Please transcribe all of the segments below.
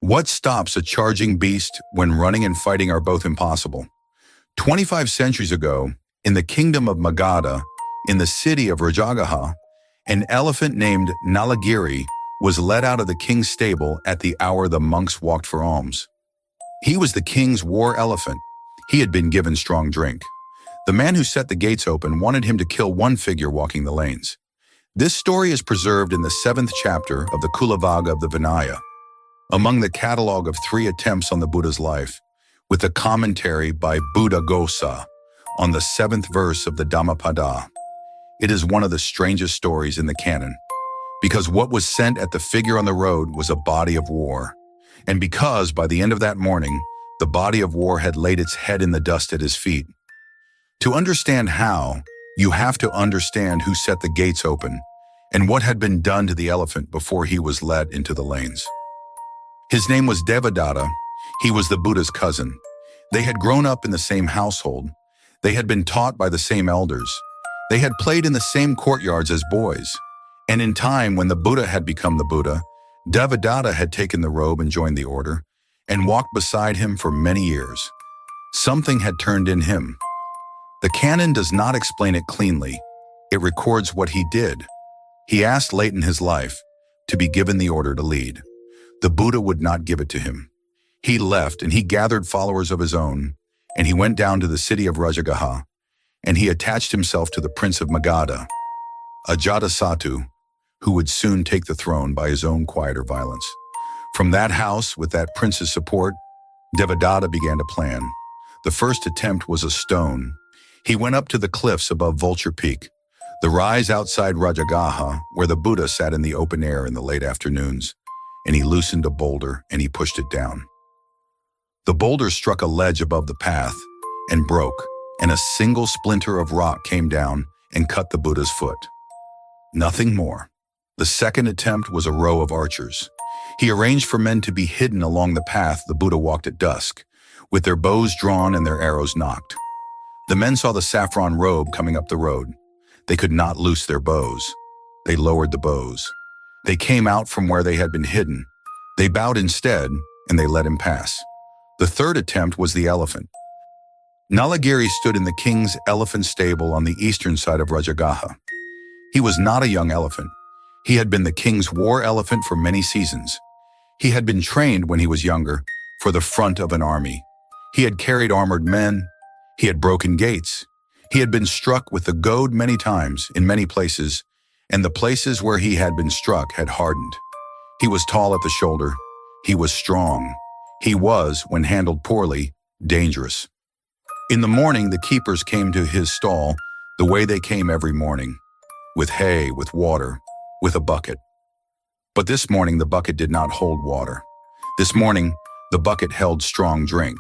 What stops a charging beast when running and fighting are both impossible? 25 centuries ago, in the kingdom of Magadha, in the city of Rājagaha, an elephant named Nalagiri was led out of the king's stable at the hour the monks walked for alms. He was the king's war elephant. He had been given strong drink. The man who set the gates open wanted him to kill one figure walking the lanes. This story is preserved in the 7th chapter of the Cullavagga of the Vinaya, among the catalogue of 3 attempts on the Buddha's life, with a commentary by Buddhaghosa on the 7th verse of the Dhammapada. It is one of the strangest stories in the canon, because what was sent at the figure on the road was a body of war, and because by the end of that morning, the body of war had laid its head in the dust at his feet. To understand how, you have to understand who set the gates open and what had been done to the elephant before he was led into the lanes. His name was Devadatta. He was the Buddha's cousin. They had grown up in the same household. They had been taught by the same elders. They had played in the same courtyards as boys. And in time, when the Buddha had become the Buddha, Devadatta had taken the robe and joined the order, and walked beside him for many years. Something had turned in him. The canon does not explain it cleanly. It records what he did. He asked late in his life to be given the order to lead. The Buddha would not give it to him. He left and he gathered followers of his own, and he went down to the city of Rājagaha, and he attached himself to the prince of Magadha, Ajatasattu, who would soon take the throne by his own quieter violence. From that house, with that prince's support, Devadatta began to plan. The first attempt was a stone. He went up to the cliffs above Vulture Peak, the rise outside Rājagaha, where the Buddha sat in the open air in the late afternoons, and he loosened a boulder and he pushed it down. The boulder struck a ledge above the path and broke, and a single splinter of rock came down and cut the Buddha's foot. Nothing more. The second attempt was a row of archers. He arranged for men to be hidden along the path the Buddha walked at dusk, with their bows drawn and their arrows nocked. The men saw the saffron robe coming up the road. They could not loose their bows. They lowered the bows. They came out from where they had been hidden. They bowed instead, and they let him pass. The third attempt was the elephant. Nalagiri stood in the king's elephant stable on the eastern side of Rājagaha. He was not a young elephant. He had been the king's war elephant for many seasons. He had been trained when he was younger for the front of an army. He had carried armored men. He had broken gates. He had been struck with the goad many times in many places, and the places where he had been struck had hardened. He was tall at the shoulder. He was strong. He was, when handled poorly, dangerous. In the morning, the keepers came to his stall the way they came every morning, with hay, with water, with a bucket. But this morning, the bucket did not hold water. This morning, the bucket held strong drink.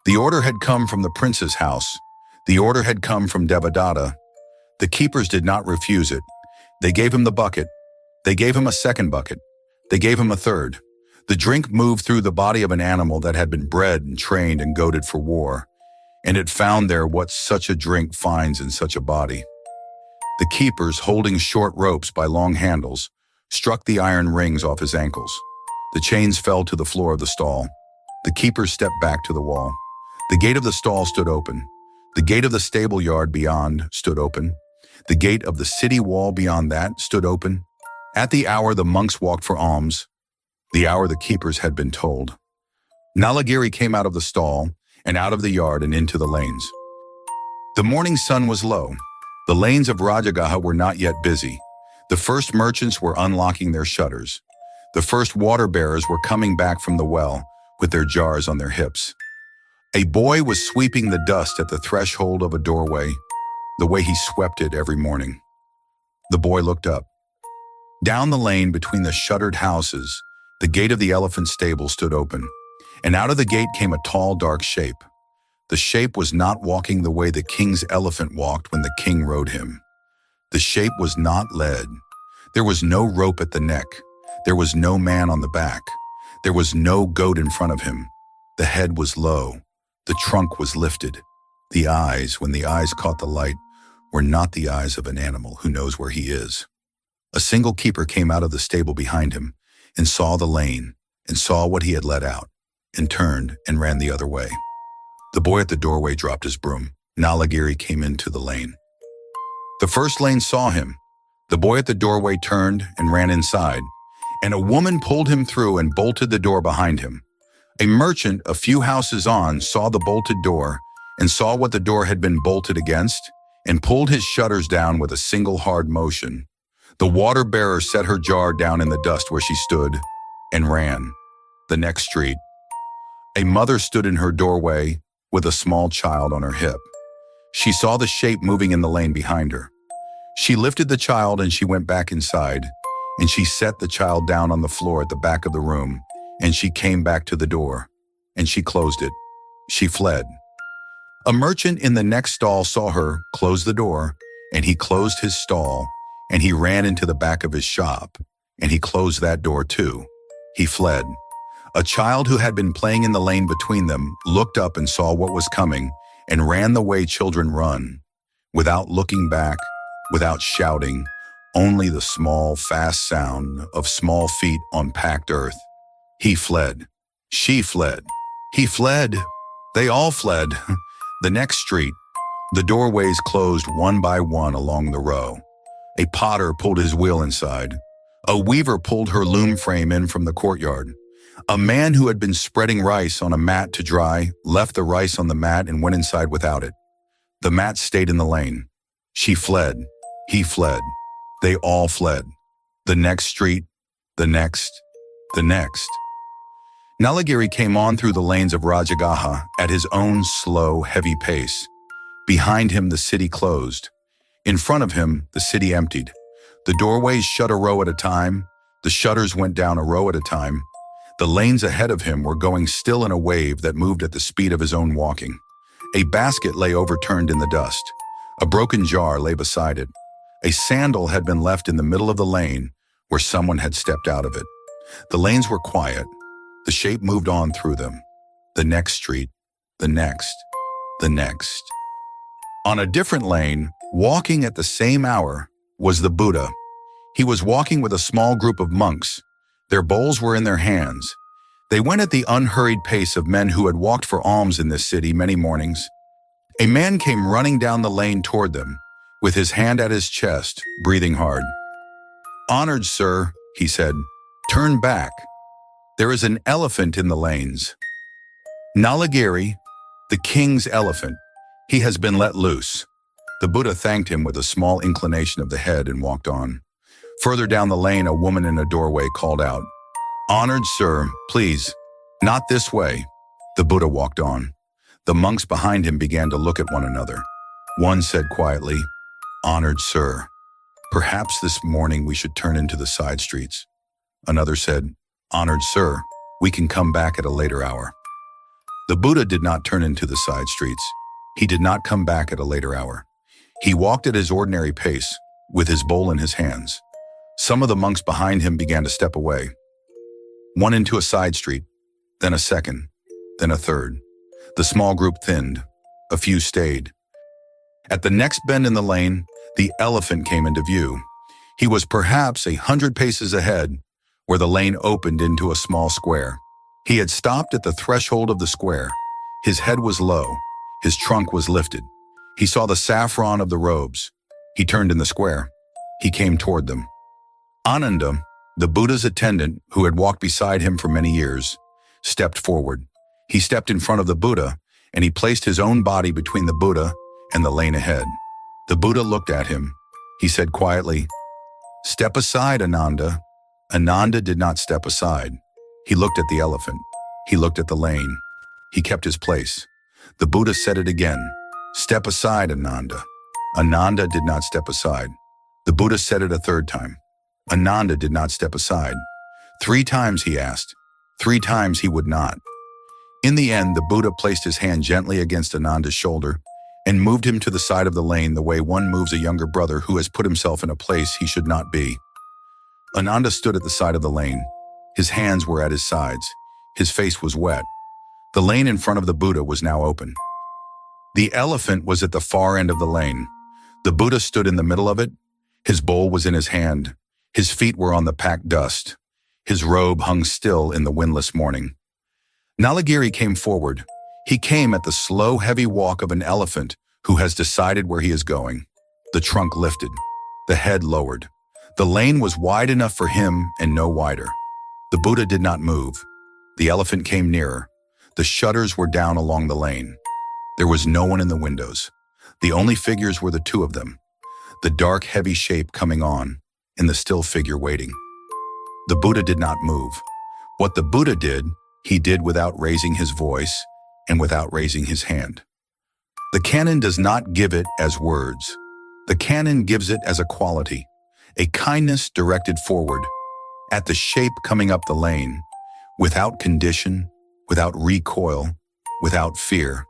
The order had come from the prince's house. The order had come from Devadatta. The keepers did not refuse it. They gave him the bucket. They gave him a second bucket. They gave him a third. The drink moved through the body of an animal that had been bred and trained and goaded for war, and it found there what such a drink finds in such a body. The keepers, holding short ropes by long handles, struck the iron rings off his ankles. The chains fell to the floor of the stall. The keepers stepped back to the wall. The gate of the stall stood open. The gate of the stable yard beyond stood open. The gate of the city wall beyond that stood open. At the hour the monks walked for alms, the hour the keepers had been told, Nalagiri came out of the stall and out of the yard and into the lanes. The morning sun was low. The lanes of Rājagaha were not yet busy. The first merchants were unlocking their shutters. The first water bearers were coming back from the well with their jars on their hips. A boy was sweeping the dust at the threshold of a doorway, the way he swept it every morning. The boy looked up. Down the lane between the shuttered houses, the gate of the elephant stable stood open, and out of the gate came a tall, dark shape. The shape was not walking the way the king's elephant walked when the king rode him. The shape was not led. There was no rope at the neck. There was no man on the back. There was no goat in front of him. The head was low. The trunk was lifted. The eyes, when the eyes caught the light, were not the eyes of an animal who knows where he is. A single keeper came out of the stable behind him and saw the lane and saw what he had let out, and turned and ran the other way. The boy at the doorway dropped his broom. Nalagiri came into the lane. The first lane saw him. The boy at the doorway turned and ran inside, and a woman pulled him through and bolted the door behind him. A merchant a few houses on saw the bolted door and saw what the door had been bolted against and pulled his shutters down with a single hard motion. The water bearer set her jar down in the dust where she stood and ran. The next street. A mother stood in her doorway with a small child on her hip. She saw the shape moving in the lane behind her. She lifted the child and she went back inside, and she set the child down on the floor at the back of the room, and she came back to the door, and she closed it. She fled. A merchant in the next stall saw her close the door, and he closed his stall, and he ran into the back of his shop, and he closed that door too. He fled. A child who had been playing in the lane between them looked up and saw what was coming and ran the way children run, without looking back, without shouting, only the small, fast sound of small feet on packed earth. He fled. She fled. He fled. They all fled. The next street. The doorways closed one by one along the row. A potter pulled his wheel inside. A weaver pulled her loom frame in from the courtyard. A man who had been spreading rice on a mat to dry left the rice on the mat and went inside without it. The mat stayed in the lane. She fled. He fled. They all fled. The next street. The next. The next. Nalagiri came on through the lanes of Rājagaha at his own slow, heavy pace. Behind him, the city closed. In front of him, the city emptied. The doorways shut a row at a time. The shutters went down a row at a time. The lanes ahead of him were going still in a wave that moved at the speed of his own walking. A basket lay overturned in the dust. A broken jar lay beside it. A sandal had been left in the middle of the lane where someone had stepped out of it. The lanes were quiet. The shape moved on through them. The next street. The next. The next. On a different lane, walking at the same hour, was the Buddha. He was walking with a small group of monks. Their bowls were in their hands. They went at the unhurried pace of men who had walked for alms in this city many mornings. A man came running down the lane toward them, with his hand at his chest, breathing hard. "Honored sir," he said, "turn back. There is an elephant in the lanes. Nalagiri, the king's elephant. He has been let loose." The Buddha thanked him with a small inclination of the head and walked on. Further down the lane, a woman in a doorway called out, "Honored sir, please, not this way." The Buddha walked on. The monks behind him began to look at one another. One said quietly, "Honored sir, perhaps this morning we should turn into the side streets." Another said, "Honored sir, we can come back at a later hour." The Buddha did not turn into the side streets. He did not come back at a later hour. He walked at his ordinary pace, with his bowl in his hands. Some of the monks behind him began to step away. One into a side street, then a second, then a third. The small group thinned. A few stayed. At the next bend in the lane, the elephant came into view. He was perhaps 100 paces ahead, where the lane opened into a small square. He had stopped at the threshold of the square. His head was low. His trunk was lifted. He saw the saffron of the robes. He turned in the square. He came toward them. Ananda, the Buddha's attendant, who had walked beside him for many years, stepped forward. He stepped in front of the Buddha, and he placed his own body between the Buddha and the lane ahead. The Buddha looked at him. He said quietly, "Step aside, Ananda." Ananda did not step aside. He looked at the elephant. He looked at the lane. He kept his place. The Buddha said it again, "Step aside, Ananda." Ananda did not step aside. The Buddha said it a third time. Ananda did not step aside. 3 times he asked. 3 times he would not. In the end, the Buddha placed his hand gently against Ananda's shoulder and moved him to the side of the lane the way one moves a younger brother who has put himself in a place he should not be. Ananda stood at the side of the lane. His hands were at his sides. His face was wet. The lane in front of the Buddha was now open. The elephant was at the far end of the lane. The Buddha stood in the middle of it. His bowl was in his hand. His feet were on the packed dust. His robe hung still in the windless morning. Nalagiri came forward. He came at the slow, heavy walk of an elephant who has decided where he is going. The trunk lifted, the head lowered. The lane was wide enough for him and no wider. The Buddha did not move. The elephant came nearer. The shutters were down along the lane. There was no one in the windows. The only figures were the two of them, the dark, heavy shape coming on, and the still figure waiting. The Buddha did not move. What the Buddha did, he did without raising his voice and without raising his hand. The canon does not give it as words. The canon gives it as a quality, a kindness directed forward, at the shape coming up the lane, without condition, without recoil, without fear.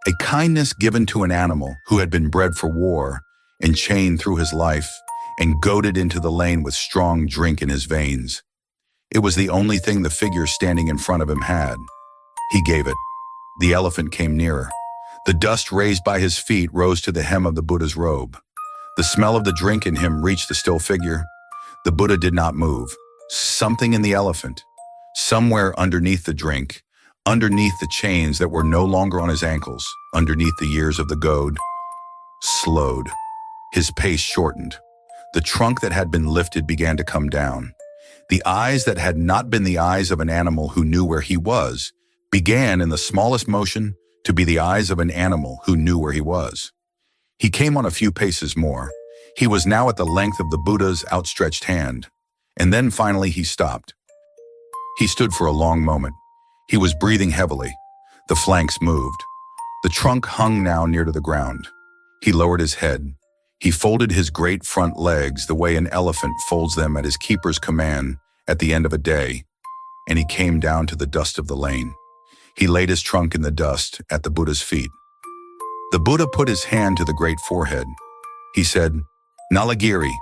A kindness given to an animal who had been bred for war and chained through his life and goaded into the lane with strong drink in his veins. It was the only thing the figure standing in front of him had. He gave it. The elephant came nearer. The dust raised by his feet rose to the hem of the Buddha's robe. The smell of the drink in him reached the still figure. The Buddha did not move. Something in the elephant, somewhere underneath the drink, underneath the chains that were no longer on his ankles, underneath the years of the goad, slowed. His pace shortened. The trunk that had been lifted began to come down. The eyes that had not been the eyes of an animal who knew where he was began in the smallest motion to be the eyes of an animal who knew where he was. He came on a few paces more. He was now at the length of the Buddha's outstretched hand. And then finally he stopped. He stood for a long moment. He was breathing heavily. The flanks moved. The trunk hung now near to the ground. He lowered his head. He folded his great front legs the way an elephant folds them at his keeper's command at the end of a day, and he came down to the dust of the lane. He laid his trunk in the dust at the Buddha's feet. The Buddha put his hand to the great forehead. He said, "Nalagiri,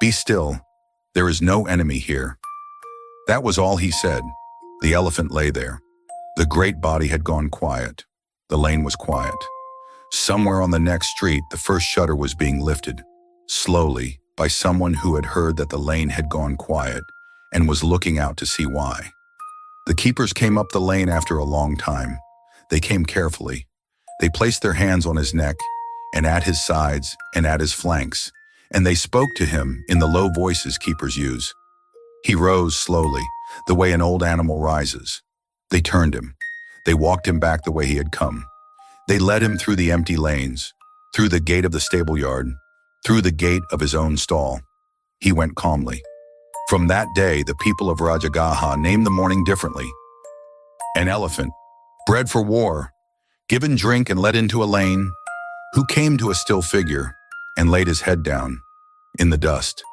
be still. There is no enemy here." That was all he said. The elephant lay there. The great body had gone quiet. The lane was quiet. Somewhere on the next street, the first shutter was being lifted, slowly, by someone who had heard that the lane had gone quiet and was looking out to see why. The keepers came up the lane after a long time. They came carefully. They placed their hands on his neck and at his sides and at his flanks, and they spoke to him in the low voices keepers use. He rose slowly, the way an old animal rises. They turned him. They walked him back the way he had come. They led him through the empty lanes, through the gate of the stable yard, through the gate of his own stall. He went calmly. From that day, the people of Rājagaha named the morning differently. An elephant, bred for war, given drink and led into a lane, who came to a still figure and laid his head down in the dust.